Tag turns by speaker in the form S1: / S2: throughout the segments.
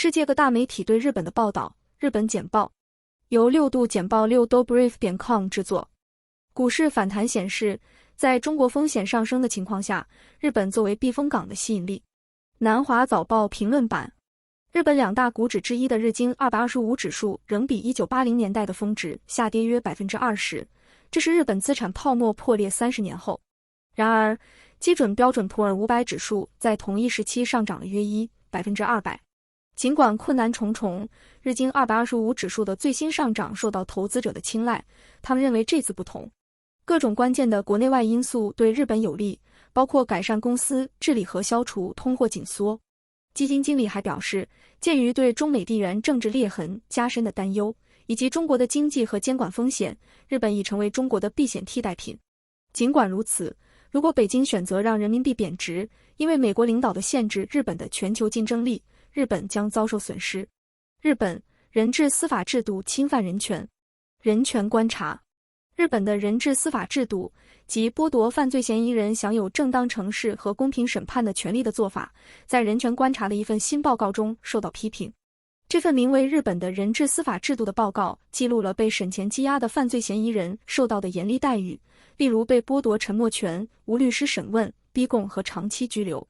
S1: 世界各大媒体对日本的报道。日本简报由6度简报6dobrief.com 制作。股市反弹显示，在中国风险上升的情况下，日本作为避风港的吸引力。南华早报评论版：日本两大股指之一的日经225指数仍比1980年代的峰值下跌约 20%， 这是日本资产泡沫破裂30年后。然而，基准标准普尔500指数在同一时期上涨了约200%。尽管困难重重，日经225指数的最新上涨受到投资者的青睐，他们认为这次不同。各种关键的国内外因素对日本有利，包括改善公司治理和消除通货紧缩。基金经理还表示，鉴于对中美地缘政治裂痕加深的担忧，以及中国的经济和监管风险，日本已成为中国的避险替代品。尽管如此，如果北京选择让人民币贬值，因为美国领导的限制日本的全球竞争力，日本将遭受损失。日本人质司法制度侵犯人权。人权观察：日本的人质司法制度及剥夺犯罪嫌疑人享有正当程序和公平审判的权利的做法，在人权观察的一份新报告中受到批评。这份名为《日本的人质司法制度》的报告记录了被审前羁押的犯罪嫌疑人受到的严厉待遇，例如被剥夺沉默权、无律师审问、逼供和长期拘留。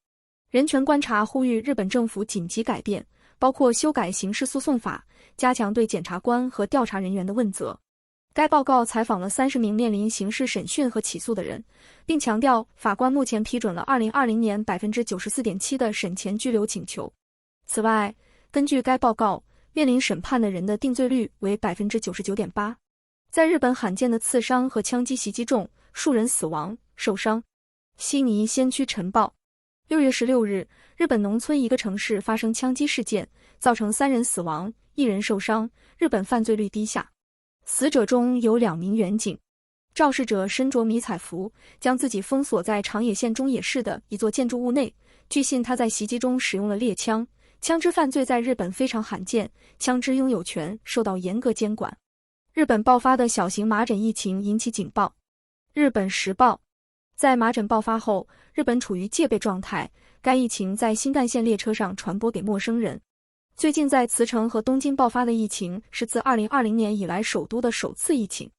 S1: 人权观察呼吁日本政府紧急改变，包括修改刑事诉讼法，加强对检察官和调查人员的问责。该报告采访了30名面临刑事审讯和起诉的人，并强调法官目前批准了2020年 94.7% 的审前拘留请求。此外，根据该报告，面临审判的人的定罪率为 99.8%。在日本罕见的刺伤和枪击袭击中，数人死亡、受伤。悉尼先驱晨报6月16日，日本农村一个城市发生枪击事件，造成3人死亡、1人受伤，日本犯罪率低下。死者中有2名员警。肇事者身着迷彩服，将自己封锁在长野县中野市的一座建筑物内。据信他在袭击中使用了猎枪。枪支犯罪在日本非常罕见，枪支拥有权受到严格监管。日本爆发的小型麻疹疫情引起警报。日本时报：在麻疹爆发后，日本处于戒备状态，该疫情在新干线列车上传播给陌生人。最近在茨城和东京爆发的疫情是自2020年以来首都的首次疫情。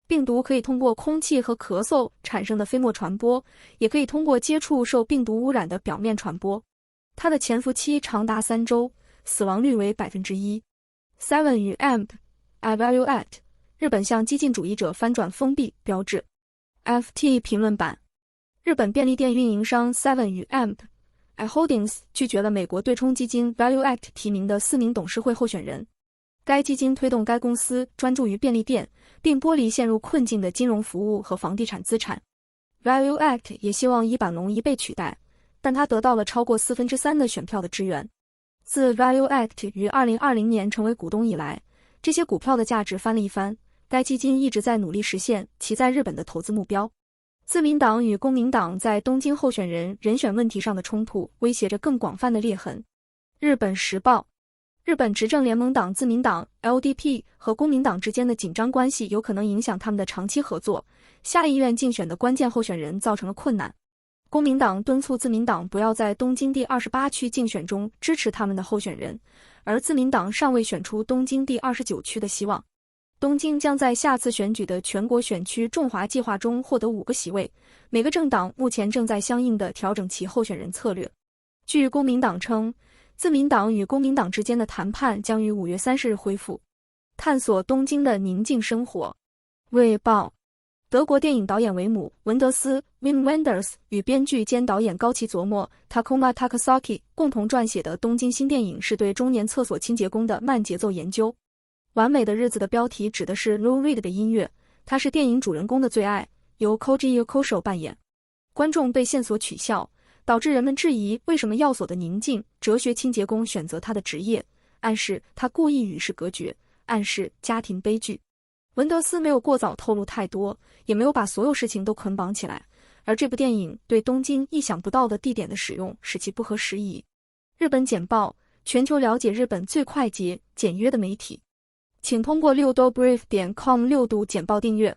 S1: 病毒可以通过空气和咳嗽产生的飞沫传播，也可以通过接触受病毒污染的表面传播。它的潜伏期长达3周，死亡率为 1%。 Seven 与 AMP、Evaluate 日本向激进主义者翻转封闭标志。FT 评论版：日本便利店运营商 Seven 与 AMP、Holdings 拒绝了美国对冲基金 ValueAct 提名的4名董事会候选人。该基金推动该公司专注于便利店，并剥离陷入困境的金融服务和房地产资产。ValueAct 也希望伊板龙一被取代，但他得到了超过3/4的选票的支援。自 ValueAct 于2020年成为股东以来，这些股票的价值翻了一番。该基金一直在努力实现其在日本的投资目标。自民党与公民党在东京候选人人选问题上的冲突威胁着更广泛的裂痕。日本时报：日本执政联盟党自民党 LDP 和公民党之间的紧张关系有可能影响他们的长期合作，下议院竞选的关键候选人造成了困难。公民党敦促自民党不要在东京第28区竞选中支持他们的候选人，而自民党尚未选出东京第29区的希望。东京将在下次选举的全国选区重划计划中获得5个席位，每个政党目前正在相应的调整其候选人策略。据公民党称，自民党与公民党之间的谈判将于5月30日恢复。探索东京的宁静生活。卫报：德国电影导演维姆·文德斯 Wim Wenders 与编剧兼导演高崎琢磨 Takuma Takasaki 共同撰写的东京新电影是对中年厕所清洁工的慢节奏研究。完美的日子的标题指的是 Lou Reed 的音乐，它是电影主人公的最爱，由 Koji Yokosho 扮演。观众被线索取笑，导致人们质疑为什么要索的宁静哲学清洁工选择他的职业，暗示他故意与世隔绝，暗示家庭悲剧。文德斯没有过早透露太多，也没有把所有事情都捆绑起来，而这部电影对东京意想不到的地点的使用使其不合时宜。日本简报：全球了解日本最快捷、简约的媒体。请通过6dobrief.com6度简报订阅。